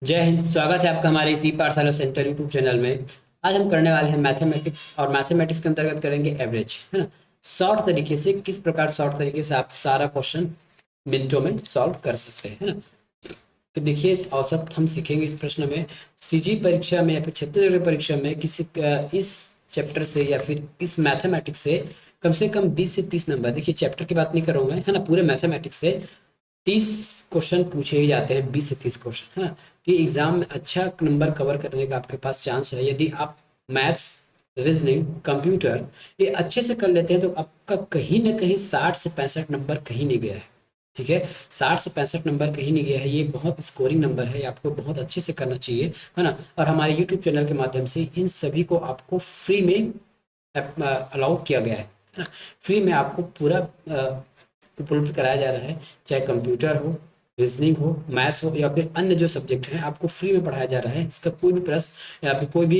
जय हिंद। स्वागत है आपका हमारे इसी पाठशाला सेंटर यूट्यूब चैनल में। आज हम करने वाले हैं मैथमेटिक्स, और मैथमेटिक्स के अंतर्गत करेंगे एवरेज, है ना। शॉर्ट तरीके से, किस प्रकार शॉर्ट तरीके से आप सारा क्वेश्चन मिनटों में सॉल्व कर सकते हैं, है ना। तो देखिए, औसत हम सीखेंगे इस प्रश्न में। सीजी परीक्षा में या फिर छत्तीसगढ़ की परीक्षा में किसी इस चैप्टर से या फिर इस मैथमेटिक्स से कम 20 से 30 नंबर, देखिए चैप्टर की बात नहीं कर रहा हूँ मैं, है ना, पूरे मैथमेटिक्स से 30 क्वेश्चन पूछे ही जाते हैं, 20 से 30 क्वेश्चन, है ना। तो ये एग्जाम में अच्छा नंबर कवर करने का आपके पास चांस है यदि आप मैथ्स, रीजनिंग, कंप्यूटर ये अच्छे से कर लेते हैं, तो आपका कहीं ना कहीं 60 से 65 नंबर कहीं नहीं गया है। ठीक है, 60 से 65 नंबर कहीं नहीं गया है, ये बहुत स्कोरिंग नंबर है, ये आपको बहुत अच्छे से करना चाहिए, है ना। और हमारे यूट्यूब चैनल के माध्यम से इन सभी को आपको फ्री में अलाउ किया गया है ना। फ्री में आपको पूरा उपलब्ध कराया जा रहा है, चाहे कंप्यूटर हो, रीजनिंग हो, मैथ्स हो, या फिर अन्य जो सब्जेक्ट हैं आपको फ्री में पढ़ाया जा रहा है। इसका कोई भी प्रश्न या फिर कोई भी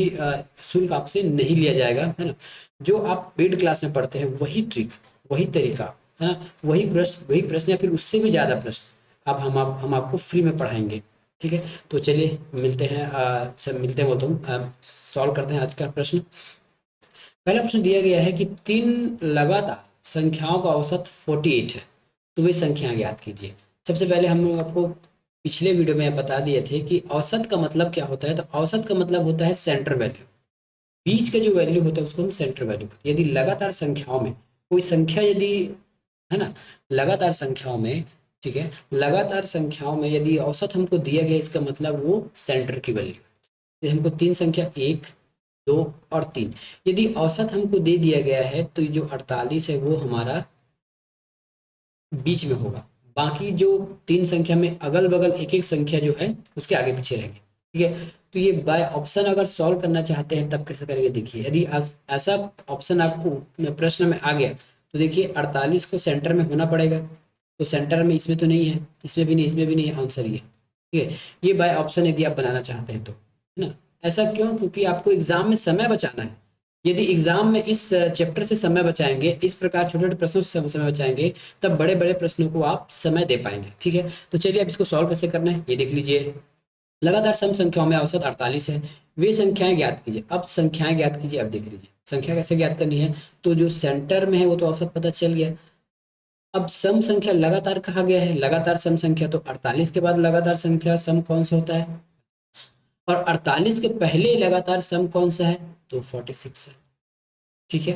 शुल्क आपसे नहीं लिया जाएगा, है ना। जो आप पेड क्लास में पढ़ते हैं वही ट्रिक, वही तरीका, है ना, वही प्रश्न या फिर उससे भी ज़्यादा प्रश्न अब हम आपको फ्री में पढ़ाएंगे। ठीक है, तो चलिए मिलते हैं, सब मिलते हैं, वो तुम सॉल्व करते हैं आज का प्रश्न। पहला प्रश्न दिया गया है कि तीन लगातार संख्याओं का औसत 48 है, तो वे संख्याएं ज्ञात कीजिए। सबसे पहले हम लोग आपको पिछले वीडियो में बता दिए थे कि औसत का मतलब क्या होता है। तो औसत का मतलब होता है सेंटर वैल्यू, बीच का जो वैल्यू होता है उसको हम सेंटर वैल्यू कहते हैं। यदि लगातार संख्याओं में कोई संख्या, यदि, है ना, लगातार संख्याओं में, ठीक है, लगातार संख्याओं में यदि औसत हमको दिया गया, इसका मतलब वो सेंटर की वैल्यू है। हमको तीन संख्या 1, 2 और 3, यदि औसत हमको दे दिया गया है तो जो 48 है वो हमारा बीच में होगा। बाकी जो तीन संख्या में अगल बगल एक एक संख्या जो है उसके आगे पीछे रहेंगे। ठीक है, तो ये बाय ऑप्शन अगर सॉल्व करना चाहते हैं तब कैसे करेंगे, देखिए यदि ऐसा ऑप्शन आपको प्रश्न में आ गया तो देखिए 48 को सेंटर में होना पड़ेगा। तो सेंटर में इसमें तो नहीं है, इसमें भी नहीं, इसमें भी नहीं है, आंसर ये। ठीक है, ये बाय ऑप्शन यदि आप बनाना चाहते हैं तो, है ना। ऐसा क्यों? क्योंकि आपको एग्जाम में समय बचाना है। यदि एग्जाम में इस चैप्टर से समय बचाएंगे, इस प्रकार छोटे छोटे प्रश्नों से समय बचाएंगे, तब बड़े बड़े प्रश्नों को आप समय दे पाएंगे। ठीक है, तो चलिए अब इसको सॉल्व कैसे करना है ये देख लीजिए। लगातार सम संख्याओं में औसत 48 है, वे संख्याएं ज्ञात कीजिए। अब संख्याएं ज्ञात कीजिए, अब देख लीजिए संख्या कैसे ज्ञात करनी है। तो जो सेंटर में है वो तो औसत पता चल गया। अब सम संख्या लगातार कहा गया है, लगातार सम संख्या, तो 48 के बाद लगातार संख्या सम कौन सा होता है, और 48 के पहले लगातार सम कौन सा है, तो 46 है। ठीक है,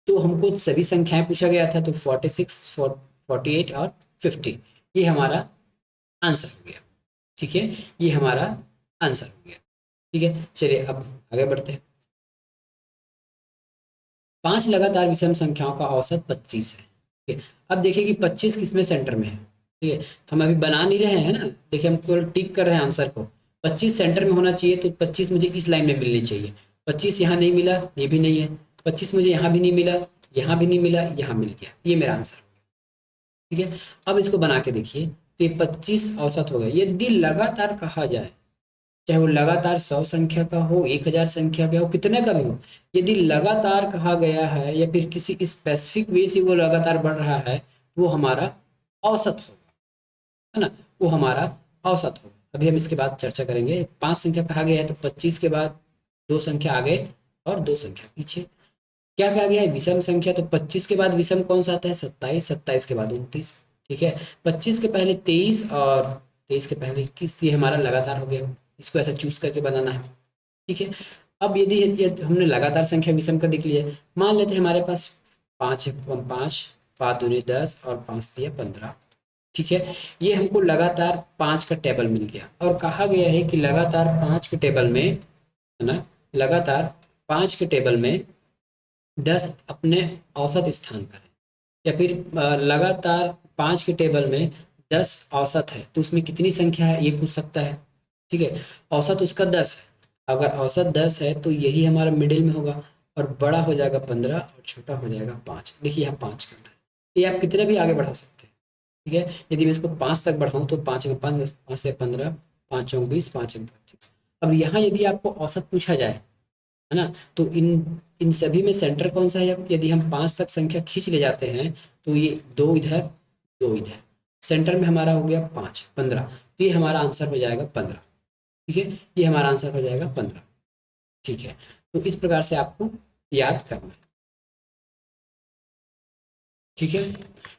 तो हमको सभी संख्याएं पूछा गया था, तो 46, 48 और 50, ये हमारा आंसर हो गया। ठीक है, ये हमारा आंसर हो गया। ठीक है, चलिए अब आगे बढ़ते हैं। पांच लगातार विषम संख्याओं का औसत 25 है। ठीक है, अब देखिए कि 25 किसमें सेंटर में है। ठीक है, हम अभी बना नहीं रहे हैं ना, देखिए हम केवल टिक कर रहे हैं आंसर को। 25 सेंटर में होना चाहिए, तो 25 मुझे इस लाइन में मिलनी चाहिए। 25 यहाँ नहीं मिला, ये भी नहीं है। 25 मुझे यहाँ भी नहीं मिला, यहाँ भी नहीं मिला, यहाँ मिल गया, ये मेरा आंसर। ठीक है, अब इसको बना के देखिए, तो ये 25 औसत हो गया। यदि लगातार कहा जाए, चाहे वो लगातार 100 संख्या का हो, 1000 संख्या का हो, कितने का भी हो, यदि लगातार कहा गया है या फिर किसी स्पेसिफिक वे से वो लगातार बढ़ रहा है, वो हमारा औसत होगा, है ना, वो हमारा औसत होगा। अभी हम इसके बाद चर्चा करेंगे। पांच संख्या कहा गया है, तो 25 के बाद दो संख्या आगे और दो संख्या पीछे। क्या कहा गया है, विषम संख्या, तो 25 के बाद विषम कौन सा आता है, 27, 27 के बाद 29। ठीक है, 25 के पहले 23 और 23 के पहले 21, ये हमारा लगातार हो गया। इसको ऐसा चूज करके बनाना है। ठीक है, अब यदि हमने लगातार संख्या विषम का देख लिया, मान लेते हैं हमारे पास पाँच, पाँच, 5 दूनी 10 और 5 दिया 15। ठीक है, ये हमको लगातार 5 का टेबल मिल गया, और कहा गया है कि लगातार 5 के टेबल में, है ना, लगातार 5 के टेबल में 10 अपने औसत स्थान पर है, या फिर लगातार 5 के टेबल में 10 औसत है, तो उसमें कितनी संख्या है ये पूछ सकता है। ठीक है, औसत उसका 10 है, अगर औसत 10 है तो यही हमारा मिडिल में होगा, और बड़ा हो जाएगा 15 और छोटा हो जाएगा 5। देखिए यहाँ 5 करता है, ये आप कितने भी आगे बढ़ा सकते हैं। ठीक है, यदि मैं इसको 5 तक बढ़ाऊँ तो 5 में 5, 5 से 15, 5 चौक 20, 5 में 25। अब यहाँ यदि आपको औसत पूछा जाए, है ना, तो इन इन सभी में सेंटर कौन सा है। अब यदि हम 5 तक संख्या खींच ले जाते हैं, तो ये दो इधर, दो इधर, सेंटर में हमारा हो गया 5, 15, तो ये हमारा आंसर हो जाएगा 15। ठीक है, ये हमारा आंसर हो जाएगा 15। ठीक है, तो इस प्रकार से आपको याद करना है। ठीक है,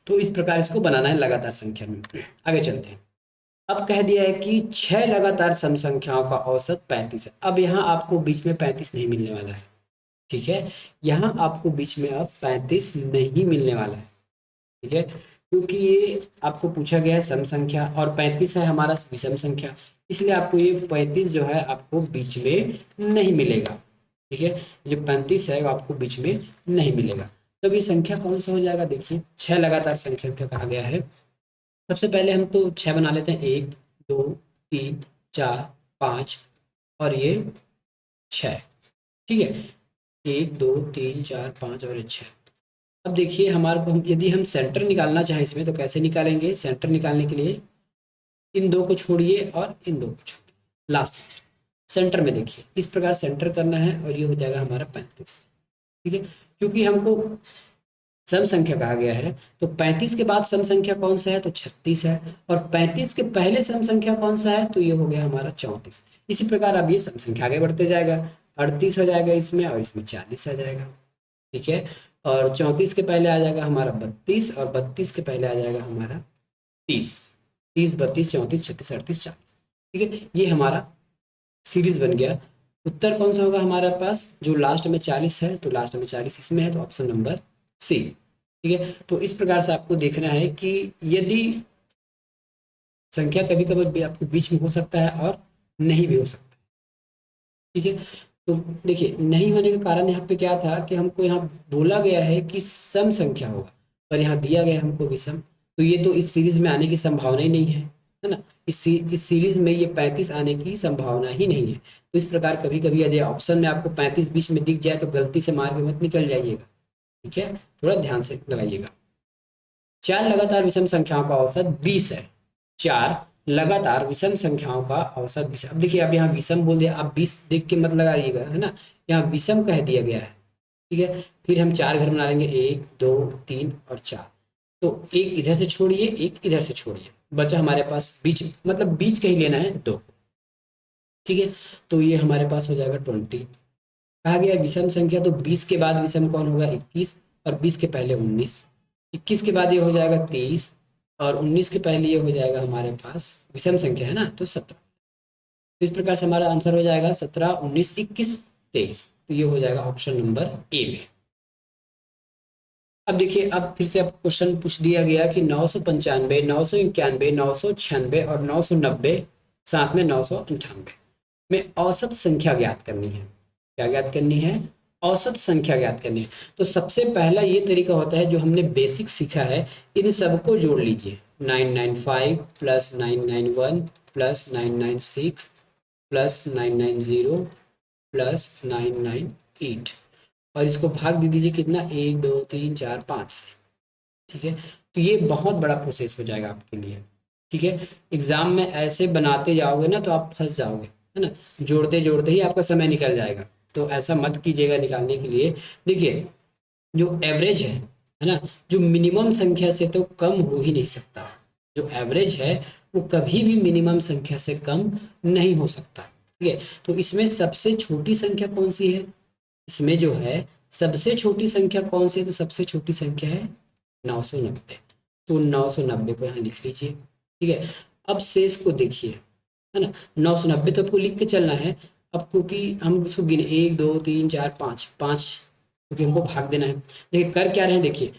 तो इस प्रकार इसको बनाना है लगातार संख्या में। आगे चलते हैं। अब कह दिया है कि 6 लगातार सम संख्याओं का औसत 35 है। अब यहाँ आपको बीच में 35 नहीं मिलने वाला है। ठीक है, यहाँ आपको बीच में अब 35 नहीं मिलने वाला है। ठीक है, क्योंकि ये आपको पूछा गया है सम संख्या और 35 है हमारा विषम संख्या, इसलिए आपको ये 35 जो है आपको बीच में नहीं मिलेगा। ठीक है, जो 35 है वो आपको बीच में नहीं मिलेगा। तब ये संख्या कौन सा हो जाएगा, देखिए 6 लगातार संख्या का कहा गया है। सबसे पहले हम तो 6 बना लेते हैं, 1 2 3 4 5 और ये 6। ठीक है, 1 2 3 4 5 और ये 6। अब देखिए हमारे को यदि हम सेंटर निकालना चाहें इसमें तो कैसे निकालेंगे। सेंटर निकालने के लिए इन दो को छोड़िए और इन दो को छोड़िए, लास्ट सेंटर में देखिए इस प्रकार सेंटर करना है और ये हो जाएगा हमारा 35। ठीक है, क्योंकि हमको सम संख्या कहा गया है तो 35 के बाद सम संख्या कौन सा है तो 36 है, और 35 के पहले सम संख्या कौन सा है तो ये हो गया हमारा 34। इसी प्रकार अब ये सम संख्या आगे बढ़ते जाएगा, 38 हो जाएगा इसमें और इसमें 40 आ जाएगा। ठीक है, और 34 के पहले आ जाएगा हमारा 32 और 32 के पहले आ जाएगा हमारा 30। 30 32 34 36 38 40। ठीक है, ये हमारा सीरीज बन गया। उत्तर कौन सा होगा हमारे पास, जो लास्ट में 40 है तो लास्ट में 40 इसमें है तो ऑप्शन नंबर सी। ठीक है, तो इस प्रकार से आपको देखना है कि यदि संख्या कभी कभी आपको बीच में हो सकता है और नहीं भी हो सकता है। ठीक है, तो देखिए नहीं होने का कारण यहाँ पे क्या था कि हमको यहाँ बोला गया है कि सम संख्या होगा, पर यहाँ दिया गया है हमको विषम, तो ये तो इस सीरीज में आने की संभावना ही नहीं है ना। इस सीरीज में ये 35 आने की संभावना ही नहीं है। तो इस प्रकार कभी कभी यदि ऑप्शन में आपको 35 बीच में दिख जाए तो गलती से मार के मत निकल जाइएगा। ठीक है, थोड़ा ध्यान से लगाइएगा। 4 लगातार विषम संख्याओं का औसत 20 है। 4 लगातार विषम संख्याओं का औसत 20। अब देखिए अब यहाँ विषम बोल दिया, आप 20 देख के मत लगाइएगा, है ना, यहाँ विषम कह दिया गया है। ठीक है, फिर हम 4 घर बना लेंगे, 1 2 3 और 4। तो एक इधर से छोड़िए एक इधर से छोड़िए, बचा हमारे पास बीच, मतलब बीच का ही लेना है 2। ठीक है, तो ये हमारे पास हो जाएगा 20। कहा गया विषम संख्या, तो 20 के बाद विषम कौन होगा 21, और 20 के पहले 19। 21 के बाद ये हो जाएगा 30 और 19 के पहले ये हो जाएगा हमारे पास विषम संख्या है ना तो 17। तो इस प्रकार से हमारा आंसर हो जाएगा 17 19 21 23। तो ये हो जाएगा ऑप्शन नंबर ए में। अब देखिए अब फिर से आपको क्वेश्चन पूछ दिया गया कि 995 991 996 और 990 साथ में 998 में औसत संख्या ज्ञात करनी है। क्या ज्ञात करनी है, औसत संख्या ज्ञात करनी है। तो सबसे पहला ये तरीका होता है जो हमने बेसिक सीखा है, इन सबको जोड़ लीजिए। 995 प्लस 991 प्लस 996 प्लस 990 प्लस 998 और इसको भाग दे दीजिए कितना 1 2 3 4 5 से। ठीक है, तो ये बहुत बड़ा प्रोसेस हो जाएगा आपके लिए। ठीक है, एग्जाम में ऐसे बनाते जाओगे ना तो आप फंस जाओगे, है ना, जोड़ते जोड़ते ही आपका समय निकल जाएगा। तो ऐसा मत कीजिएगा निकालने के लिए। देखिए जो एवरेज है ना, जो मिनिमम संख्या से तो कम हो ही नहीं सकता। जो एवरेज है वो कभी भी मिनिमम संख्या से कम नहीं हो सकता। ठीक है, तो इसमें सबसे छोटी संख्या कौन सी है, इसमें जो है सबसे छोटी संख्या कौन सी है, तो सबसे छोटी संख्या है 990। तो 990 को यहाँ लिख लीजिए। ठीक है, अब शेष को देखिए, है ना, 990 तो आपको लिख के चलना है। अब क्योंकि हम उसको गिने 1 2 3 4 5 5, क्योंकि हमको भाग देना है। देखिए कर क्या रहे हैं, देखिए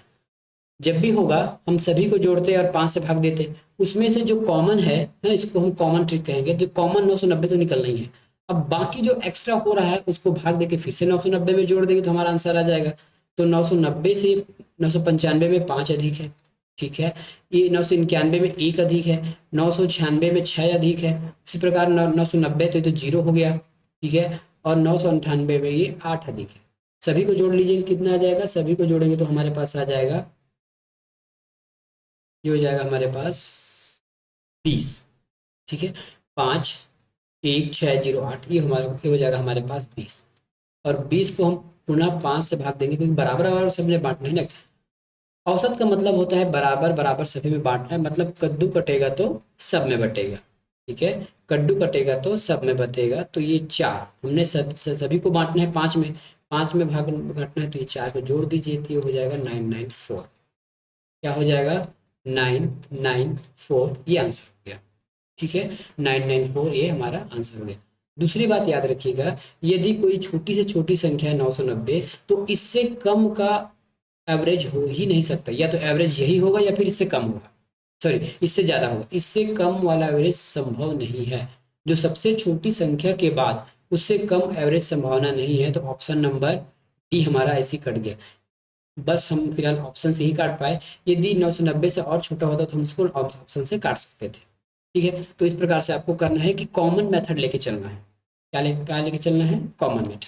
जब भी होगा हम सभी को जोड़ते और 5 से भाग देते, उसमें से जो कॉमन है ना, इसको हम कॉमन ट्रिक कहेंगे, तो कॉमन 990 तो निकलना ही है। अब बाकी जो एक्स्ट्रा हो रहा है उसको भाग देके फिर से 990 में जोड़ देंगे तो हमारा आंसर आ जाएगा। तो 990 से 995 में 5 अधिक है। ठीक है, ये 991 में 1 अधिक है, 996 में 6 अधिक है, इसी प्रकार 990 तो ये तो 0 हो गया। ठीक है, और 998 में ये 8 अधिक है। सभी को जोड़ लीजिए कितना आ जाएगा, सभी को जोड़ेंगे तो हमारे पास आ जाएगा, ये हो जाएगा हमारे पास 20। ठीक है, 5 1 6 0 8 ये हो जाएगा हमारे पास 20। और 20 को हम पुनः 5 से भाग देंगे क्योंकि बराबर बराबर सब में बांटना है ना। औसत का मतलब होता है बराबर बराबर सभी में बांटना है, मतलब कद्दू कटेगा तो सब में बटेगा। ठीक है, कद्दू कटेगा तो सब में बटेगा, तो ये 4 हमने सभी को बांटना है 5 में, 5 में भाग बांटना है, तो ये 4 को जोड़ दीजिए तो ये हो जाएगा 994। क्या हो जाएगा 994, ये आंसर हो गया। ठीक है, 994 ये हमारा आंसर हो गया। दूसरी बात याद रखिएगा, यदि कोई छोटी से छोटी संख्या है 990, तो इससे कम का एवरेज हो ही नहीं सकता, या तो एवरेज यही होगा या फिर इससे कम होगा, सॉरी इससे ज़्यादा होगा, इससे कम वाला एवरेज संभव नहीं है। जो सबसे छोटी संख्या के बाद उससे कम एवरेज संभावना नहीं है, तो ऑप्शन नंबर डी हमारा ऐसे कट गया। बस हम फिलहाल ऑप्शन से ही काट पाए, यदि 990 से और छोटा होता तो हम उसको ऑप्शन से काट सकते थे। ठीक है, तो इस प्रकार से आपको करना है कि कॉमन मेथड लेके चलना है। क्या लेके चलना है, कॉमन मेथड।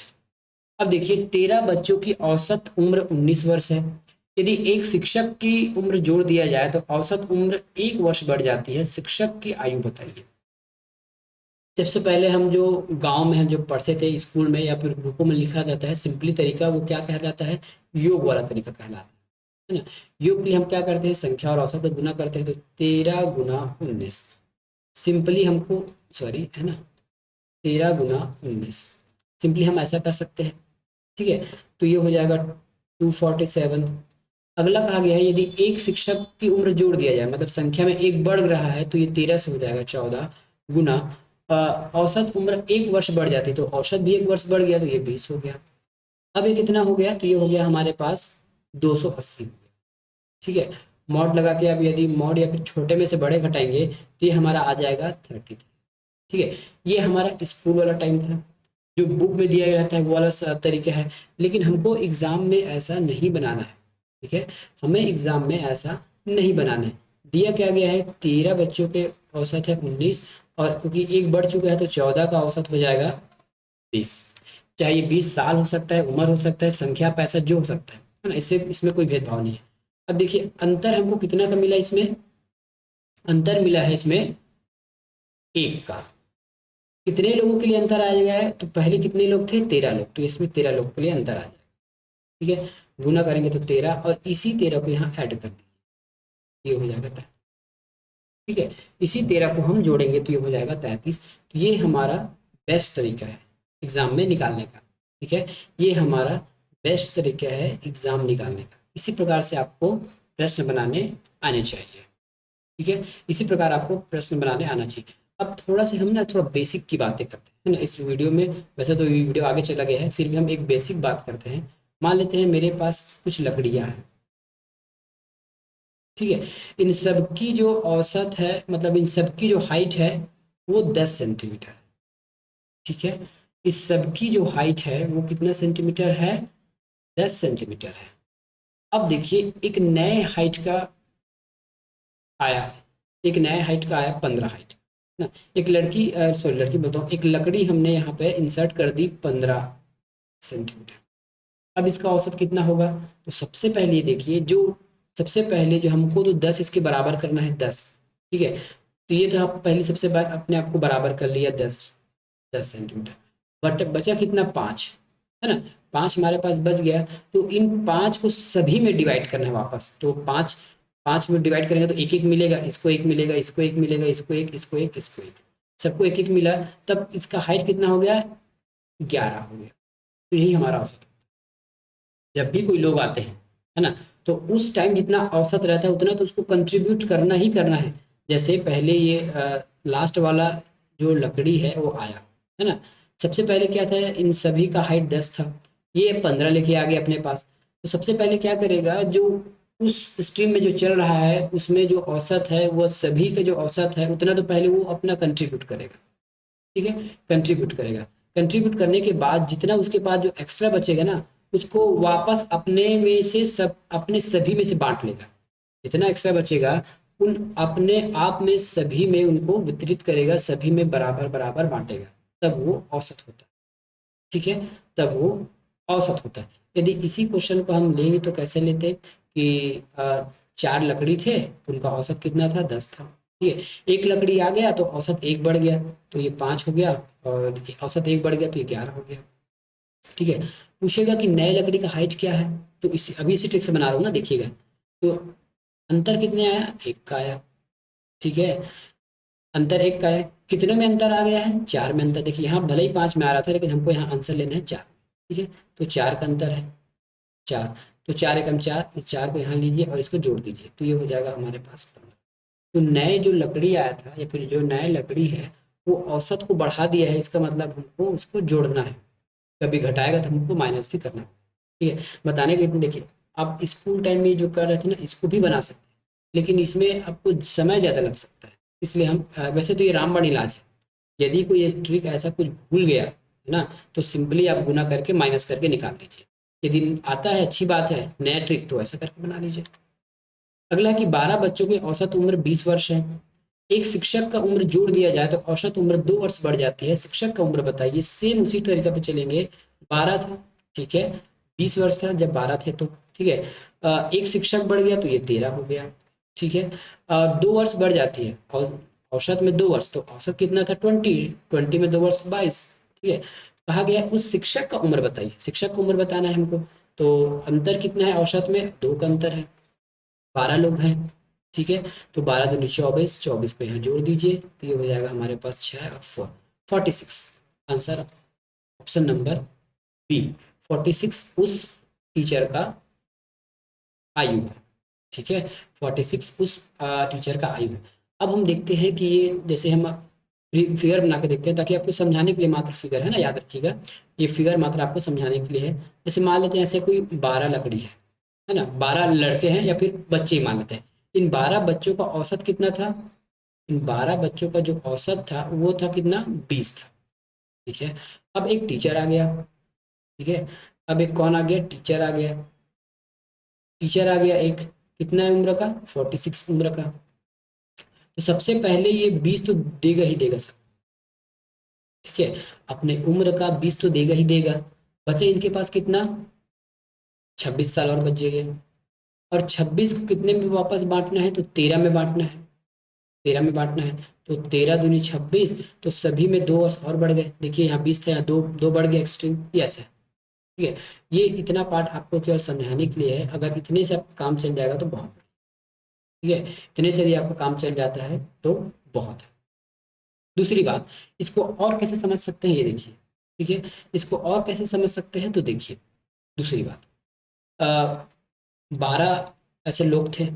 अब देखिए 13 बच्चों की औसत उम्र 19 वर्ष है। यदि एक शिक्षक की उम्र जोड़ दिया जाए तो औसत उम्र 1 वर्ष बढ़ जाती है, शिक्षक की आयु बताइए। सबसे पहले हम जो गांव में हम जो पढ़ते थे स्कूल में या फिर बुकों में लिखा जाता है सिंपली तरीका, वो क्या कहलाता है, योग वाला तरीका कहलाता है ना। योग के लिए हम क्या करते हैं, संख्या और औसत को गुना करते हैं, तो 13 गुना 19 सिंपली हमको, सॉरी है ना, 13 गुना 19 सिंपली हम ऐसा कर सकते हैं। ठीक है, तो ये हो जाएगा 247। अगला कहा गया है यदि एक शिक्षक की उम्र जोड़ दिया जाए, मतलब संख्या में एक बढ़ रहा है, तो ये 13 से हो जाएगा 14 गुना औसत उम्र 1 वर्ष बढ़ जाती, तो औसत भी 1 वर्ष बढ़ गया, तो ये 20 हो गया। अब ये कितना हो गया, तो ये हो गया हमारे पास 280। ठीक है, मॉड लगा के अब यदि मॉड या फिर छोटे में से बड़े घटाएंगे तो ये हमारा आ जाएगा 33। ठीक है, ये हमारा स्कूल वाला टाइम था, जो बुक में दिया रहता है वो वाला तरीका है, लेकिन हमको एग्जाम में ऐसा नहीं बनाना है। ठीक है, हमें एग्जाम में ऐसा नहीं बनाना है। दिया क्या गया है, 13 बच्चों के औसत है 19, और क्योंकि एक बढ़ चुका है तो 14 का औसत हो जाएगा 20। चाहे ये 20 साल हो सकता है, उम्र हो सकता है, संख्या पैसा जो हो सकता है ना, इससे इसमें कोई भेदभाव नहीं है। अब देखिए अंतर हमको कितना का मिला, इसमें अंतर मिला है इसमें 1 का। कितने लोगों के लिए अंतर आ गया है, तो पहले कितने लोग थे, 13 लोग, तो इसमें 13 लोगों के लिए अंतर आ जाएगा। ठीक है, गुना करेंगे तो 13, और इसी 13 को यहाँ ऐड कर देंगे, ये हो जाएगा 33। ठीक है, इसी 13 को हम जोड़ेंगे तो ये हो जाएगा 33। तो ये हमारा बेस्ट तरीका है एग्जाम में निकालने का। ठीक है, ये हमारा बेस्ट तरीका है एग्जाम निकालने का। इसी प्रकार से आपको प्रश्न बनाने आने चाहिए। ठीक है, इसी प्रकार आपको प्रश्न बनाने आना चाहिए। अब थोड़ा सा हम ना थोड़ा बेसिक की बातें करते हैं, है ना, इस वीडियो में। वैसे तो वीडियो आगे चला गया है, फिर भी हम एक बेसिक बात करते हैं। मान लेते हैं मेरे पास कुछ लकड़ियां हैं। ठीक है, इन सब की जो औसत है, मतलब इन सब की जो हाइट है वो 10 सेंटीमीटर है। ठीक है, इस सब की जो हाइट है वो कितना सेंटीमीटर है, 10 सेंटीमीटर है। अब देखिए एक नए हाइट का आया, एक नए हाइट का आया 15 हाइट ना। एक लड़की, सॉरी लड़की बताऊँ, एक लकड़ी हमने यहाँ पे इंसर्ट कर दी 15 सेंटीमीटर। अब इसका औसत कितना होगा, तो सबसे पहले ये देखिए, जो सबसे पहले जो हमको तो 10 इसके बराबर करना है 10। ठीक है, तो ये तो आप पहले सबसे बार अपने आप को बराबर कर लिया 10 सेंटीमीटर। बट बचा कितना, 5, है ना, 5 हमारे पास बच गया। तो इन 5 को सभी में डिवाइड करना है वापस, तो 5 5 में डिवाइड करेंगे तो एक एक मिलेगा, इसको एक मिलेगा, इसको एक मिलेगा, इसको एक, इसको एक, इसको एक, सबको एक एक मिला। तब इसका हाइट कितना हो गया, 11 हो गया। तो यही हमारा औसत है। जब भी कोई लोग आते हैं, है ना, तो उस टाइम जितना औसत रहता है उतना तो उसको कंट्रीब्यूट करना ही करना है। जैसे पहले ये लास्ट वाला जो लकड़ी है वो आया, है ना, सबसे पहले क्या था, इन सभी का हाइट 10 था, ये 15 लेके आ गया अपने पास। तो सबसे पहले क्या करेगा, जो उस स्ट्रीम में जो चल रहा है उसमें जो औसत है वो सभी का जो औसत है उतना तो पहले वो अपना कंट्रीब्यूट करेगा। ठीक है, कंट्रीब्यूट करेगा। कंट्रीब्यूट करने के बाद जितना उसके पास जो एक्स्ट्रा बचेगा ना, उसको वापस अपने में से सब, अपने सभी में से बांट लेगा। जितना एक्स्ट्रा बचेगा उन अपने आप में सभी में उनको वितरित करेगा, सभी में बराबर बराबर बांटेगा, तब वो औसत होता है। ठीक है, तब वो औसत होता है। यदि इसी क्वेश्चन को हम लेंगे तो कैसे लेते कि 4 लकड़ी थे, उनका औसत कितना था, 10 था। ठीक है, एक लकड़ी आ गया तो औसत 1 बढ़ गया, तो ये 5 हो गया, और औसत 1 बढ़ गया तो ये 11 हो गया। ठीक है, पूछेगा कि नए लकड़ी का हाइट क्या है, तो इसी अभी इसी ट्रिक से बना रहा हूँ ना, देखिएगा। तो अंतर कितने आया, 1 का आया। ठीक है, अंतर 1 का है, कितने में अंतर आ गया है? 4 में अंतर। देखिए यहाँ भले ही 5 में आ रहा था, लेकिन हमको यहाँ आंसर लेना है 4। ठीक है, तो 4 का अंतर है, 4। तो 4 एकम 4, इस 4 को यहाँ लीजिए और इसको जोड़ दीजिए, तो ये हो जाएगा हमारे पास 15। तो नए जो लकड़ी आया था या फिर जो नया लकड़ी है वो औसत को बढ़ा दिया है, इसका मतलब हमको उसको जोड़ना है। कभी घटाएगा तो हमको माइनस भी करना है। ठीक है, बताने के देखिए, आप स्कूल टाइम में जो कर रहे थे ना, इसको भी बना सकते हैं, लेकिन इसमें आपको समय ज़्यादा लग सकता है। इसलिए हम वैसे तो ये रामबाण इलाज है। यदि कोई ये ट्रिक ऐसा कुछ भूल गया है ना, तो सिंपली आप गुना करके माइनस करके निकाल लीजिए। यदि आता है अच्छी बात है, नया ट्रिक तो ऐसा करके बना लीजिए। अगला कि 12 बच्चों की औसत उम्र 20 वर्ष है। एक शिक्षक का उम्र जोड़ दिया जाए तो औसत उम्र 2 वर्ष बढ़ जाती है। शिक्षक का उम्र बताइए। सेम उसी तरीके पे चलेंगे। 12 था, ठीक है, 20 वर्ष था जब 12 थे तो, ठीक है, एक शिक्षक बढ़ गया तो ये 13 हो गया। ठीक है, 2 वर्ष बढ़ जाती है और औसत में 2 वर्ष, तो औसत कितना था? 20, 20 में 2 वर्ष 22। ठीक है, कहा गया उस शिक्षक का उम्र बताइए। शिक्षक का उम्र बताना है हमको, तो अंतर कितना है? औसत में 2 का अंतर है, 12 लोग हैं। ठीक है, तो 12 दूनी 24, 24 को यहाँ जोड़ दीजिए तो ये हो जाएगा हमारे पास 6 और 4, 46। आंसर ऑप्शन नंबर बी, 46 उस टीचर का आयु है। ठीक है, 46 उस टीचर का आयु है। अब हम देखते हैं कि ये जैसे हम फिगर बना के देखते हैं, ताकि आपको समझाने के लिए मात्र फिगर है ना, याद रखिएगा, ये फिगर मात्र आपको समझाने के लिए है। जैसे मान लेते हैं ऐसे कोई 12 लकड़ी है ना, 12 लड़के हैं या फिर बच्चे ही मान लेते हैं। इन 12 बच्चों का औसत कितना था? इन 12 बच्चों का जो औसत था वो था कितना? 20 था। ठीक है, अब एक टीचर आ गया। ठीक है, अब एक कौन आ गया? टीचर आ गया। टीचर आ गया एक, कितना है उम्र का? 46 उम्र का। तो सबसे पहले ये 20 तो देगा ही देगा सब। ठीक है, अपने उम्र का 20 तो देगा ही देगा। बचे इनके पास कितना? 26 साल और बचेंगे। और 26 को कितने में वापस बांटना है? तो 13 में बांटना है। 13 में बांटना है, तो 13 दूनी 26, तो सभी में 2 वर्ष और बढ़ गए। देखिए यहाँ 20 था, यहाँ दो दो बढ़ गए एक्सट्रीम, यस है। ठीक है, ये इतना पार्ट आपको केवल समझाने के लिए है। अगर इतने से आपका काम चल जाएगा तो बहुत, ठीक है, इतने से यदि आपका काम चल जाता है तो बहुत है। दूसरी बात, इसको और कैसे समझ सकते हैं ये देखिए। ठीक है, इसको और कैसे समझ सकते हैं तो देखिए, दूसरी बात, 12 ऐसे लोग थे।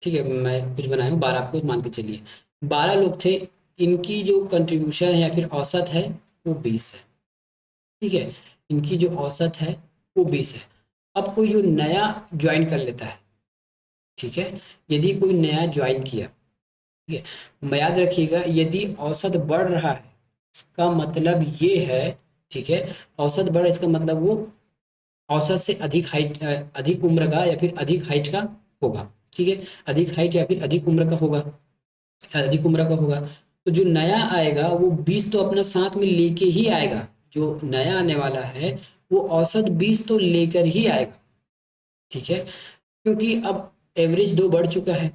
ठीक है, मैं कुछ बनाया हूँ, 12 आपको मान के चलिए। 12 लोग थे, इनकी जो कंट्रीब्यूशन है या फिर औसत है वो 20 है। ठीक है, इनकी जो औसत है वो 20 है। अब कोई जो नया ज्वाइन कर लेता है, ठीक है, यदि कोई नया ज्वाइन किया, ठीक है, मैं याद रखिएगा, यदि औसत बढ़ रहा है इसका मतलब ये है, ठीक है, औसत बढ़ इसका मतलब वो औसत से अधिक हाइट, अधिक उम्र का या फिर अधिक हाइट का होगा। ठीक है, अधिक हाइट या फिर अधिक उम्र का होगा, अधिक उम्र का होगा। तो जो नया आएगा वो 20 तो अपना साथ में लेके ही आएगा। जो नया आने वाला है वो औसत 20 तो लेकर ही आएगा। ठीक है, क्योंकि अब एवरेज 2 बढ़ चुका है,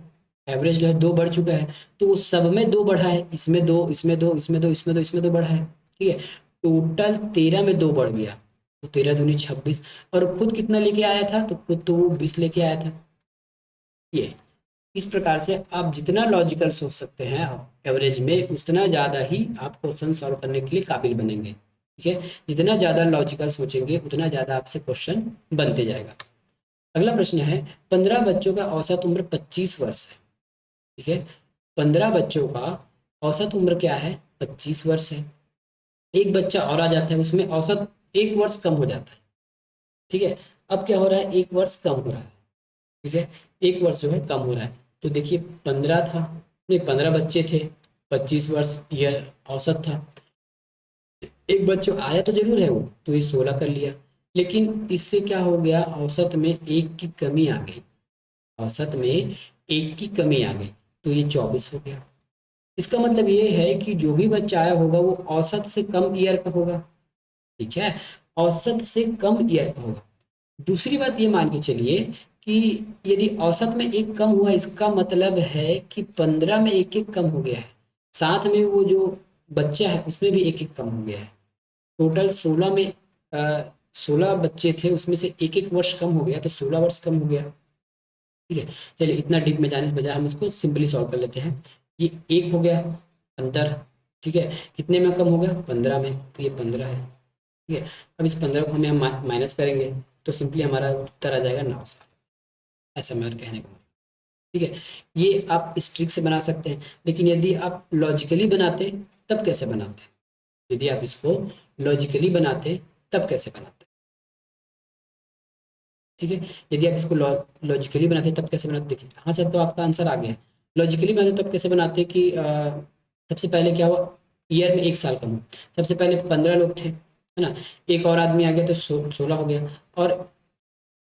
एवरेज जो है 2 बढ़ चुका है, तो वो सब में 2 बढ़ा है, इसमें 2, इसमें 2, इसमें 2, इसमें 2, इसमें 2 बढ़ा है। ठीक है, टोटल 13 में 2 बढ़ गया, तो 13 दूनी 26। और खुद कितना लेके आया था? तो खुद तो वो 20 लेके आया था। ये इस प्रकार से आप जितना लॉजिकल सोच सकते हैं एवरेज में, उतना ज़्यादा ही आप क्वेश्चन सॉल्व करने के लिए काबिल बनेंगे। ठीक है, जितना ज़्यादा लॉजिकल सोचेंगे उतना ज़्यादा आपसे क्वेश्चन बनते जाएगा। अगला प्रश्न है, 15 बच्चों का औसत उम्र 25 वर्ष है। ठीक है, 15 बच्चों का औसत उम्र क्या है? 25 वर्ष है। एक बच्चा और आ जाता है, उसमें औसत 1 वर्ष कम हो जाता है। ठीक है, अब क्या हो रहा है? 1 वर्ष कम हो रहा है। ठीक है, 1 वर्ष जो है कम हो रहा है। तो देखिए 15 था, नहीं 15 बच्चे थे, 25 वर्ष यह औसत था। एक बच्चा आया तो जरूर है वो, तो ये 16 कर लिया। लेकिन इससे क्या हो गया? औसत में 1 की कमी आ गई, औसत में 1 की कमी आ गई, तो ये 24 हो गया। इसका मतलब ये है कि जो भी बच्चा आया होगा वो औसत से कम ईयर का होगा। ठीक है, औसत से कम ईयर का होगा। दूसरी बात ये मान के चलिए कि यदि औसत में 1 कम हुआ, इसका मतलब है कि 15 में 1 कम हो गया है, साथ में वो जो बच्चा है उसमें भी 1 कम हो गया है। टोटल 16 में 16 बच्चे थे, उसमें से 1 वर्ष कम हो गया, तो 16 वर्ष कम हो गया। ठीक है, चलिए इतना डीप में जाने से बजाय हम इसको सिंपली सॉल्व कर लेते हैं। ये 1 हो गया अंतर, ठीक है, कितने में कम हो गया? 15 में, तो ये 15 है। ठीक है, अब इस 15 को हमें हम माइनस करेंगे तो सिंपली हमारा उत्तर आ जाएगा 9 साल। ऐसा मेरा कहने का मतलब। ठीक है, ये आप इस ट्रिक से बना सकते हैं, लेकिन यदि आप लॉजिकली बनाते तब कैसे बनाते? यदि आप इसको लॉजिकली बनाते तब कैसे बनाते? ठीक है, यदि आप इसको लॉजिकली बनाते तब कैसे बनाते? देखिए हाँ सर, तो आपका आंसर आ गया। लॉजिकली बनाते तब कैसे बनाते कि सबसे पहले क्या हुआ, ईयर में एक साल कम हो। सबसे पहले 15 लोग थे, है ना, एक और आदमी आ गया तो 16 हो गया, और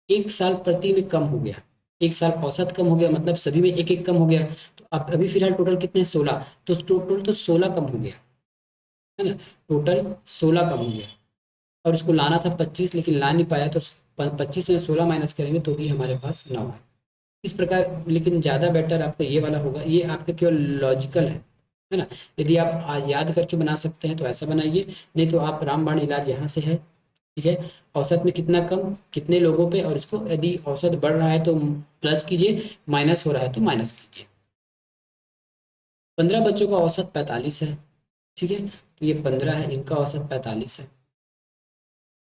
एक साल प्रति में कम हो गया, एक साल औसत कम हो गया, मतलब सभी में एक एक कम हो गया। तो अब अभी फिलहाल टोटल कितने हैं? 16, तो टोटल तो 16 कम हो गया, है ना, टोटल 16 कम हो गया। और उसको लाना था 25, लेकिन ला नहीं पाया, तो 25 में 16 माइनस करेंगे तो भी हमारे पास 9 है। इस प्रकार, लेकिन ज़्यादा बेटर आपका ये वाला होगा, ये आपका केवल लॉजिकल है ना। यदि आप याद करके बना सकते हैं तो ऐसा बनाइए, नहीं तो आप रामबाण इलाज यहाँ से है। ठीक है, औसत में कितना कम, कितने लोगों पे, और इसको यदि औसत बढ़ रहा है तो प्लस कीजिए, माइनस हो रहा है तो माइनस कीजिए। 15 बच्चों का औसत 45 है। ठीक है, तो ये 15 है, इनका औसत 45 है।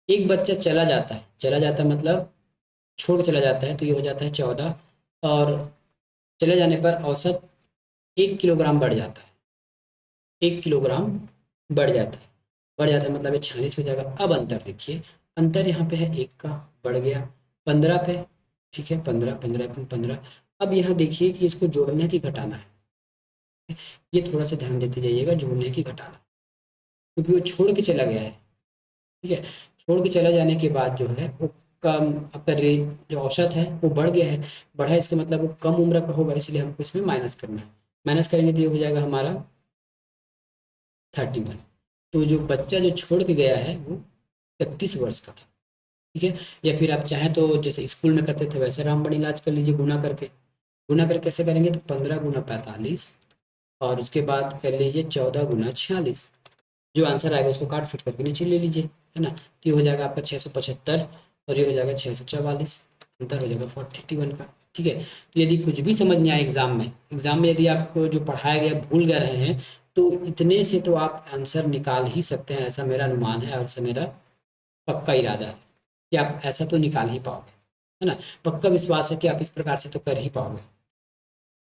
एक बच्चा चला जाता है, चला जाता है मतलब छोड़ के चला जाता है, तो ये हो जाता है 14, और चले जाने पर औसत 1 किलोग्राम बढ़ जाता है, 1 किलोग्राम बढ़ जाता है, बढ़ जाता है मतलब ये 46 हो जाएगा। अब अंतर देखिए, अंतर यहाँ पे है 1 का, बढ़ गया 15 पे। ठीक है, 15, 15 कम 15। अब यहाँ देखिए कि इसको जोड़ना है कि घटाना है, ये थोड़ा सा ध्यान देते जाइएगा, जोड़ना है कि घटाना, क्योंकि वो छोड़ के चला गया है। ठीक है, छोड़ के चला जाने के बाद जो है वो कम, आपका रेंज जो औसत है वो बढ़ गया है। बढ़ा, इसका मतलब वो कम उम्र का होगा, इसलिए हमको इसमें माइनस करना है। माइनस करेंगे तो ये हो जाएगा हमारा 31। तो जो बच्चा जो छोड़ के गया है वो 31 वर्ष का था। ठीक है, या फिर आप चाहें तो जैसे स्कूल में करते थे वैसे रामबाण इलाज कर लीजिए, गुना करके। गुना करके कैसे करेंगे, तो 15 गुना 45, और उसके बाद कर लीजिए 14 गुना 46। जो आंसर आएगा उसको काट फिट करके नीचे ले लीजिए, है ना। तो ये हो जाएगा आपका 675, और ये हो जाएगा 644, अंतर हो जाएगा 41 का। ठीक है, तो यदि कुछ भी समझ नहीं आए एग्जाम में यदि आपको जो पढ़ाया गया भूल गए रहे हैं, तो इतने से तो आप आंसर निकाल ही सकते हैं, ऐसा मेरा अनुमान है, और ऐसा मेरा पक्का इरादा है कि आप ऐसा तो निकाल ही पाओगे, है ना। पक्का विश्वास है कि आप इस प्रकार से तो कर ही पाओगे।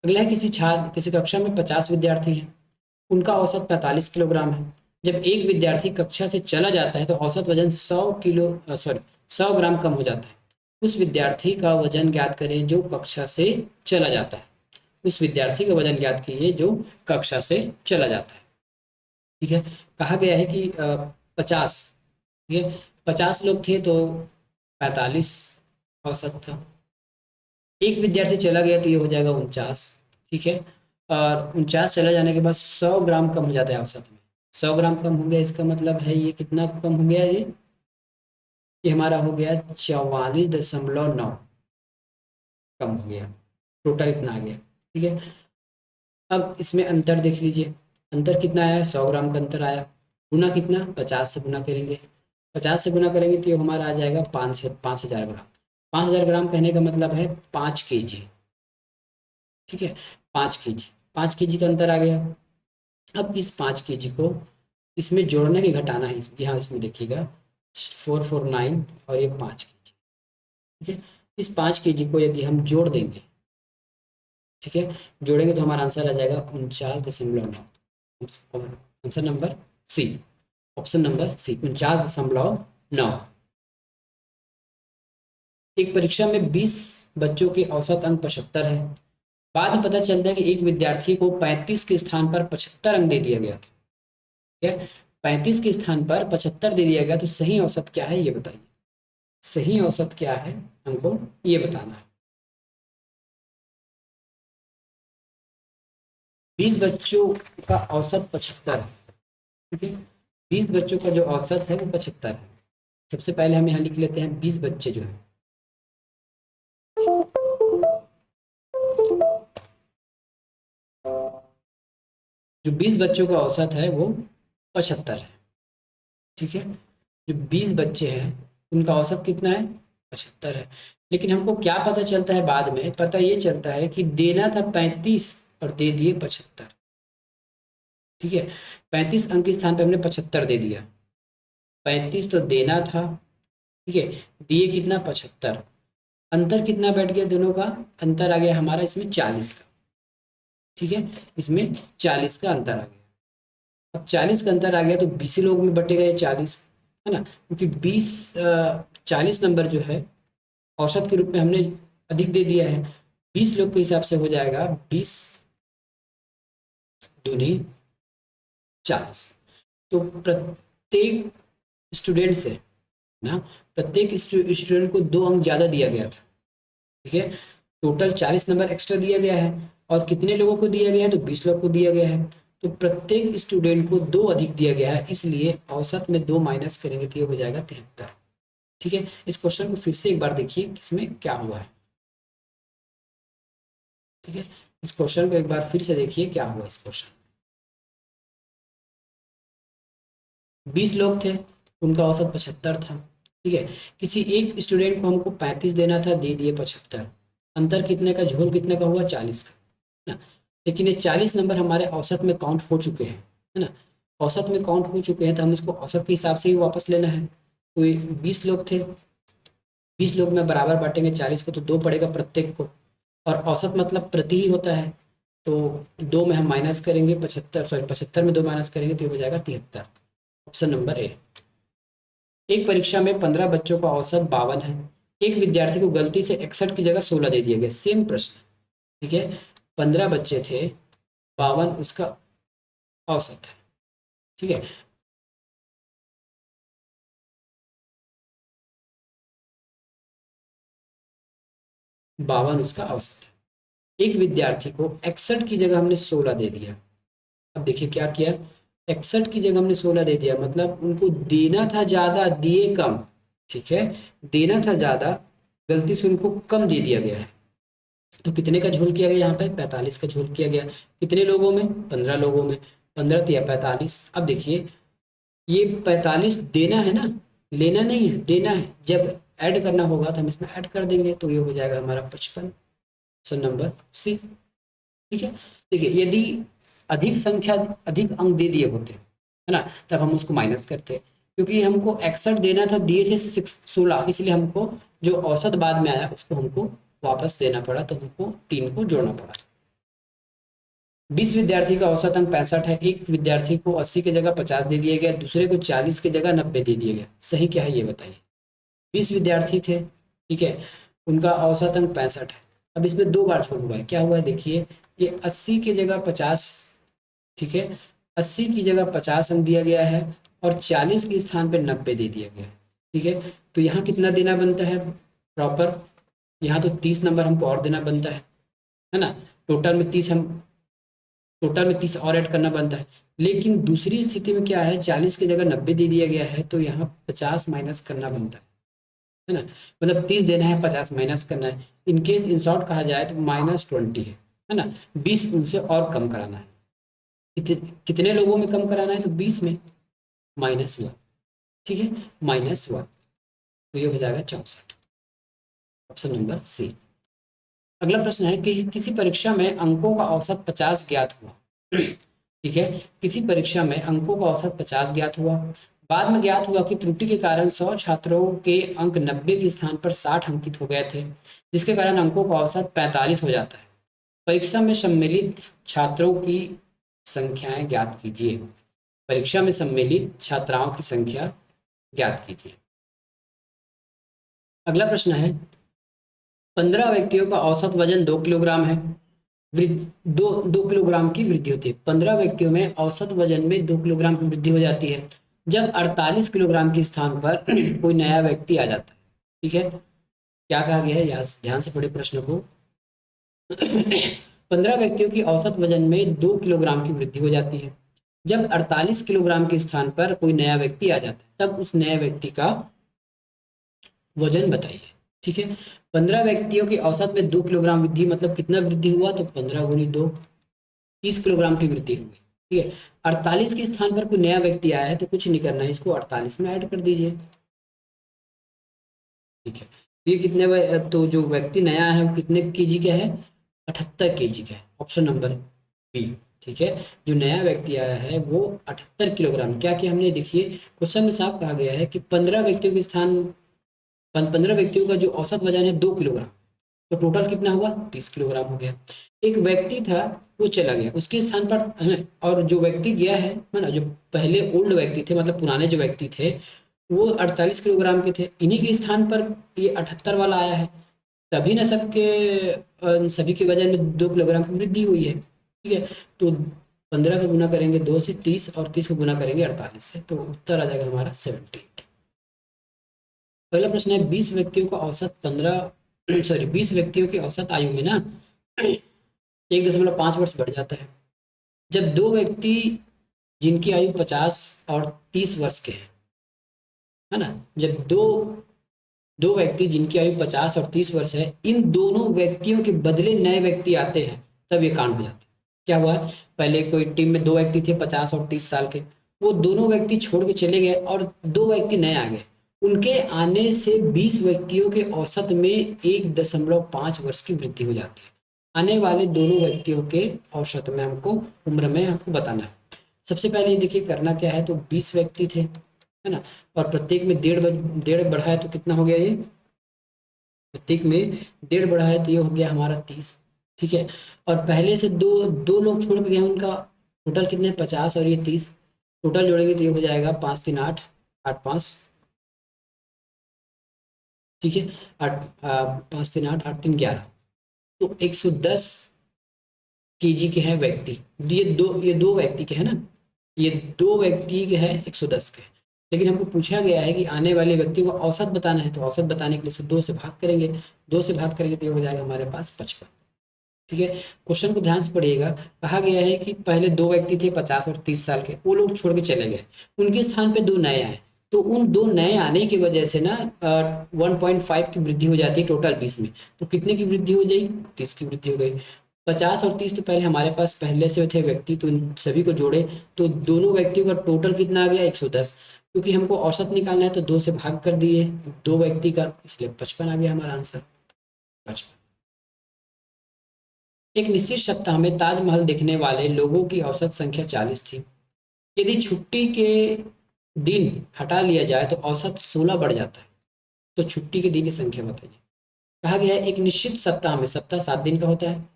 अगला है, किसी छात्र, किसी कक्षा में 50 विद्यार्थी हैं, उनका औसत 45 किलोग्राम है। जब एक विद्यार्थी कक्षा से चला जाता है तो औसत वजन 100 ग्राम कम हो जाता है। उस विद्यार्थी का वजन ज्ञात करें जो कक्षा से चला जाता है। उस विद्यार्थी का वजन ज्ञात कीजिए जो कक्षा से चला जाता है। ठीक है, कहा गया है कि 50, ठीक है, 50 लोग थे तो 45 औसत था। एक विद्यार्थी चला गया तो ये हो जाएगा 49। ठीक है, और 49 चला जाने के बाद 100 ग्राम कम हो जाता है औसत में। 100 ग्राम कम हो गया, इसका मतलब है ये कितना कम हो गया, ये हमारा हो गया 44.9 कम हो गया, टोटल इतना आ गया। ठीक है, अब इसमें अंतर देख लीजिए, अंतर कितना आया, 100 ग्राम का अंतर आया। गुना कितना, 50 से गुना करेंगे, 50 से गुना करेंगे तो ये हमारा आ जाएगा 5,000 ग्राम। 5,000 ग्राम कहने का मतलब है 5 kg। ठीक है, 5 kg, 5 kg का अंतर आ गया। अब इस 5 kg को इसमें जोड़ना कि घटाना है, यहाँ इसमें देखिएगा 449 और ये 5 kg। ठीक है, इस 5 kg को यदि हम जोड़ देंगे, ठीक है, जोड़ेंगे तो हमारा आंसर आ जाएगा 49.9। Answer number C, option number C, 49.9। एक परीक्षा में 20 बच्चों के औसत अंक 75 है। बाद में पता चलता है कि एक विद्यार्थी को 35 के स्थान पर 75 अंक दे दिया गया था। ठीक है, 35 के स्थान पर 75 दे दिया गया, तो सही औसत क्या है ये बताइए। सही औसत क्या है हमको ये बताना है। 20 बच्चों का औसत 75 है। ठीक है, 20 बच्चों का जो औसत है वो 75 है। सबसे पहले हम यहाँ लिख लेते हैं 20 बच्चे जो है, जो 20 बच्चों का औसत है वो 75 है। ठीक है, जो 20 बच्चे हैं उनका औसत कितना है, 75 है। लेकिन हमको क्या पता चलता है, बाद में पता ये चलता है कि देना था 35 और दे दिए 75। ठीक है, 35 अंक के स्थान पे हमने 75 दे दिया। 35 तो देना था, ठीक है, दिए कितना 75, अंतर कितना बैठ गया दोनों का, अंतर आ गया हमारा इसमें 40 का, ठीक है, इसमें 40 का अंतर आ गया। अब 40 का अंतर आ गया तो 20 लोग में बटेगा ये 40, है ना, क्योंकि 40 नंबर जो है औसत के रूप में हमने अधिक दे दिया है। 20 लोग के हिसाब से हो जाएगा 20 दूनी 40। तो प्रत्येक स्टूडेंट से ना, प्रत्येक स्टूडेंट को 2 अंक ज़्यादा दिया गया था, ठीक है, टोटल 40 नंबर एक्स्ट्रा दिया गया है। और कितने लोगों को दिया गया है, तो 20 लोग को दिया गया है। तो प्रत्येक स्टूडेंट को 2 अधिक दिया गया है, इसलिए औसत में 2 माइनस करेंगे तो ये हो जाएगा 73, ठीक है। इस क्वेश्चन को फिर से एक बार देखिए किसमें क्या हुआ है, ठीक है, इस क्वेश्चन को एक बार फिर से देखिए क्या हुआ इस क्वेश्चन। 20 लोग थे, उनका औसत 75 था, ठीक है, किसी एक स्टूडेंट को हमको 35 देना था, दे दिए 75, अंतर कितने का, झोल कितने का हुआ 40 का, है ना। लेकिन ये 40 नंबर हमारे औसत में काउंट हो चुके हैं, है ना, औसत में काउंट हो चुके हैं तो हम इसको औसत के हिसाब से ही वापस लेना है। कोई 20 लोग थे, 20 लोग में बराबर बांटेंगे 40 को तो 2 पड़ेगा प्रत्येक को, और औसत मतलब प्रति ही होता है, तो 2 में हम माइनस करेंगे 75, सॉरी 75 में 2 माइनस करेंगे तो ये हो जाएगा 73। Option number A. एक परीक्षा में 15 बच्चों का औसत 52 है, एक विद्यार्थी को गलती से 61 की जगह 16 दे दिया गया, सेम प्रश्न, ठीक है, 15 बच्चे थे, 52 उसका औसत है, ठीक है। बावन उसका औसत है, एक विद्यार्थी को 61 की जगह हमने 16 दे दिया। अब देखिए क्या किया, 61 की जगह हमने 16 दे दिया, मतलब उनको देना था ज्यादा, दिए कम, ठीक है, देना था ज्यादा, गलती से उनको कम दे दिया गया है। तो कितने का झोल किया गया यहाँ पे, 45 का झोल किया गया। कितने लोगों में, 15 लोगों में, 15 या 45। अब देखिए ये 45 देना है ना, लेना नहीं है, देना है, जब ऐड करना होगा तो हम इसमें ऐड कर देंगे तो ये हो जाएगा हमारा 55, ऑप्शन नंबर सी, ठीक है। देखिए यदि अधिक संख्या, अधिक अंक दे दिए होते, है ना, तब हम उसको माइनस करते, क्योंकि हमको 61 देना था, दिए थे 16, इसलिए हमको जो औसत बाद में आया उसको हमको वापस देना पड़ा, तो हमको 3 को जोड़ना पड़ा। 20 विद्यार्थी का औसत अंक 65 है, एक विद्यार्थी को 80 की जगह 50 दे दिया गया, दूसरे को 40 की जगह 90 दे दिया गया, सही क्या है ये बताइए। 20 विद्यार्थी थे, ठीक है, उनका औसत अंक 65 है। अब इसमें 2 बार छोड़ हुआ है, क्या हुआ है देखिए, ये 80 की जगह 50, ठीक है, 80 की जगह 50 अंक दिया गया है, और 40 के स्थान पे 90 दे दिया गया है, ठीक है। तो यहाँ कितना देना बनता है प्रॉपर, यहाँ तो 30 नंबर हमको और देना बनता है ना, टोटल में 30 हम, टोटल में 30 और ऐड करना बनता है। लेकिन दूसरी स्थिति में क्या है, 40 की जगह 90 दे दिया गया है, तो यहाँ 50 माइनस करना बनता है ना, मतलब 30 देना है, 50 माइनस करना है। इनकेस इन शॉर्ट कहा जाए तो -20 है ना, 20 उनसे और कम कराना है। कितने लोगों में कम कराना है, तो 20 में, -1, ठीक है, -1, तो ये हो जाएगा 64, ऑप्शन नंबर सी। अगला प्रश्न है कि किसी परीक्षा में अंकों का औसत 50 ज्ञात हुआ, ठीक है, किसी परीक्षा में अंकों का औसत 50 ज्ञात हुआ, बाद में ज्ञात हुआ कि त्रुटि के कारण 100 छात्रों के अंक 90 के स्थान पर 60 अंकित हो गए थे, जिसके कारण अंकों का औसत 45 हो जाता है। परीक्षा में सम्मिलित छात्रों की संख्याएं ज्ञात कीजिए, परीक्षा में सम्मिलित छात्राओं की संख्या ज्ञात कीजिए। अगला प्रश्न है 15 व्यक्तियों का औसत वजन 2 किलोग्राम है, दो किलोग्राम की वृद्धि होती है। 15 व्यक्तियों में औसत वजन में 2 किलोग्राम की वृद्धि हो जाती है, जब 48 किलोग्राम के स्थान पर कोई नया व्यक्ति आ जाता है, ठीक है। क्या कहा गया है, यहाँ ध्यान से पढ़े प्रश्न को। 15 व्यक्तियों की औसत वजन में 2 किलोग्राम की वृद्धि हो जाती है, जब 48 किलोग्राम के स्थान पर कोई नया व्यक्ति आ जाता है, तब उस नए व्यक्ति का वजन बताइए, ठीक है। 15 व्यक्तियों की औसत में 2 किलोग्राम वृद्धि, मतलब कितना वृद्धि हुआ, तो 15 गुनी 2, 30 किलोग्राम की वृद्धि हुई, ठीक है। 48 के स्थान पर कोई नया व्यक्ति आया है तो कुछ नहीं करना है, इसको 48 में ऐड कर दीजिए, ठीक है। ये कितने तो जो व्यक्ति नया है वो कितने केजी का है, 78 केजी का है, ऑप्शन नंबर बी। ठीक है। जो नया व्यक्ति आया है वो 78 किलोग्राम, क्या कि हमने देखिए क्वेश्चन में साफ कहा गया है कि 15 व्यक्तियों के स्थान 15 व्यक्तियों का जो औसत वजन है 2 किलोग्राम, तो टोटल कितना हुआ 30 किलोग्राम हो गया। एक व्यक्ति था वो चला गया, उसके स्थान पर और जो व्यक्ति गया है ना, जो पहले ओल्ड व्यक्ति थे मतलब पुराने जो व्यक्ति थे वो 48 किलोग्राम के थे, इन्हीं के स्थान पर ये 78 वाला आया है, तभी ना सभी के वजन में 2 किलोग्राम की वृद्धि हुई है। ठीक है, तो 15 का गुना करेंगे 2 से 30 और 30 को गुना करेंगे 48 से, तो उत्तर आ जाएगा हमारा 78। पहला प्रश्न है 20 व्यक्तियों का औसत 15 सॉरी 20 व्यक्तियों की औसत आयु में ना 1.5 वर्ष बढ़ जाता है जब दो व्यक्ति जिनकी आयु 50 और 30 वर्ष के है ना, जब दो दो व्यक्ति जिनकी आयु 50 और 30 वर्ष है, इन दोनों व्यक्तियों के बदले नए व्यक्ति आते हैं, तब ये कांड हो जाता है। क्या हुआ है, पहले कोई टीम में दो व्यक्ति थे 50 और 30 साल के, वो दोनों व्यक्ति छोड़ के चले गए और दो व्यक्ति नए आ गए, उनके आने से 20 व्यक्तियों के औसत में 1.5 वर्ष की वृद्धि हो जाती है। आने वाले दोनों व्यक्तियों के औसत में हमको उम्र में हमको बताना है। सबसे पहले देखिए करना क्या है, तो 20 व्यक्ति थे है ना, और प्रत्येक में डेढ़ बढ़ा है तो कितना हो गया ये, प्रत्येक में डेढ़ बढ़ा है तो ये हो गया हमारा 30। ठीक है, और पहले से दो दो लोग छोड़ के गए, उनका टोटल कितने 50 और ये 30, टोटल जोड़ेंगे तो ये हो जाएगा 5 3 8 8 5। ठीक है, 5 3 8 8 3 11, तो 110 केजी के हैं व्यक्ति, ये दो व्यक्ति के है ना, ये दो व्यक्ति के हैं 110 के। लेकिन हमको पूछा गया है कि आने वाले व्यक्ति को औसत बताना है, तो औसत बताने के लिए इसको 2 से भाग करेंगे, 2 से भाग करेंगे तो ये हो जाएगा हमारे पास 55। ठीक है, क्वेश्चन को ध्यान से पढ़िएगा, कहा गया है कि पहले दो व्यक्ति थे 50 और 30 साल के, वो लोग छोड़ के चले गए, उनके स्थान पे दो नए आए, तो उन दो नए आने की वजह से ना 1.5 की वृद्धि हो जाती है टोटल 20 में, तो कितने की वृद्धि हो जाएगी 30 की वृद्धि हो गई। 50 और 30 तो पहले हमारे पास पहले से थे व्यक्ति, तो इन सभी को जोड़े तो दोनों व्यक्तियों का टोटल कितना आ गया 110, क्योंकि हमको औसत निकालना है तो 2 से भाग कर दिए दो व्यक्ति का, इसलिए 55 आ गया हमारा आंसर 55। एक निश्चित सप्ताह में ताजमहल देखने वाले लोगों की औसत संख्या 40 थी, यदि छुट्टी के दिन हटा लिया जाए तो औसत 16 बढ़ जाता है, तो छुट्टी के दिन की संख्या बताइए। कहा गया है एक निश्चित सप्ताह में, सप्ताह 7 दिन का होता है,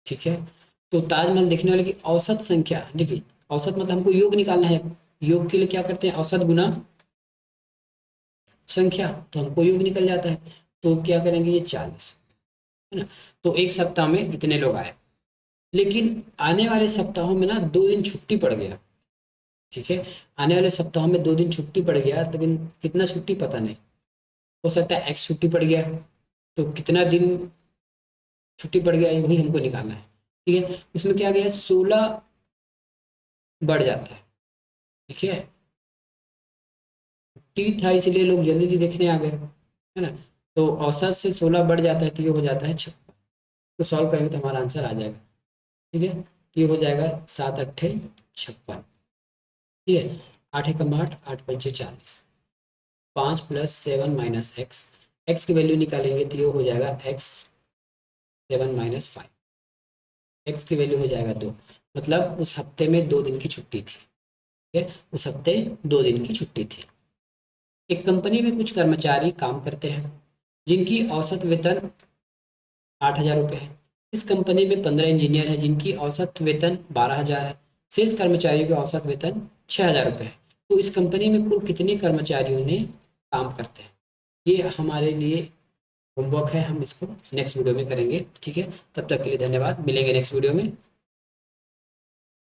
ठीक है, तो ताजमहल देखने वाले की औसत संख्या, देखिए औसत मतलब हमको योग निकालना है, योग के लिए क्या करते हैं औसत गुना संख्या, तो हमको योग निकल जाता है, तो क्या करेंगे ये 40 है ना, तो एक सप्ताह में इतने लोग आए, लेकिन आने वाले सप्ताहों में ना 2 दिन छुट्टी पड़ गया। ठीक है, आने वाले सप्ताहों में 2 दिन छुट्टी पड़ गया, लेकिन कितना छुट्टी पता नहीं, हो सकता है एक्स छुट्टी पड़ गया, तो कितना दिन छुट्टी पड़ गया वही हमको निकालना है। ठीक है, इसमें क्या गया 16 बढ़ जाता है। ठीक है, टी था इसलिए लोग जल्दी जल्दी देखने आ गए है ना, तो औसत से 16 बढ़ जाता है तो ये हो जाता है 56, तो सॉल्व करेंगे तो हमारा आंसर आ जाएगा। ठीक है, तो ये हो जाएगा 7 8 56। ठीक है, 8 एकम 8 8 पंचे 40, 5 + 7 - एक्स, एक्स की वैल्यू निकालेंगे तो ये हो जाएगा एक्स 7 - 5, एक्स की वैल्यू हो जाएगा 2, मतलब उस हफ्ते में 2 दिन की छुट्टी थी। ठीक है, उस हफ्ते 2 दिन की छुट्टी थी। एक कंपनी में कुछ कर्मचारी काम करते हैं जिनकी औसत वेतन 8,000 रुपये है। इस कंपनी में 15 इंजीनियर हैं जिनकी औसत वेतन 12,000 है। शेष कर्मचारियों की औसत वेतन 6,000 रुपये है। तो इस कंपनी में कुल कितने कर्मचारियों ने काम करते हैं, ये हमारे लिए होमवर्क है, हम इसको नेक्स्ट वीडियो में करेंगे। ठीक है, तब तक के लिए धन्यवाद, मिलेंगे नेक्स्ट वीडियो में।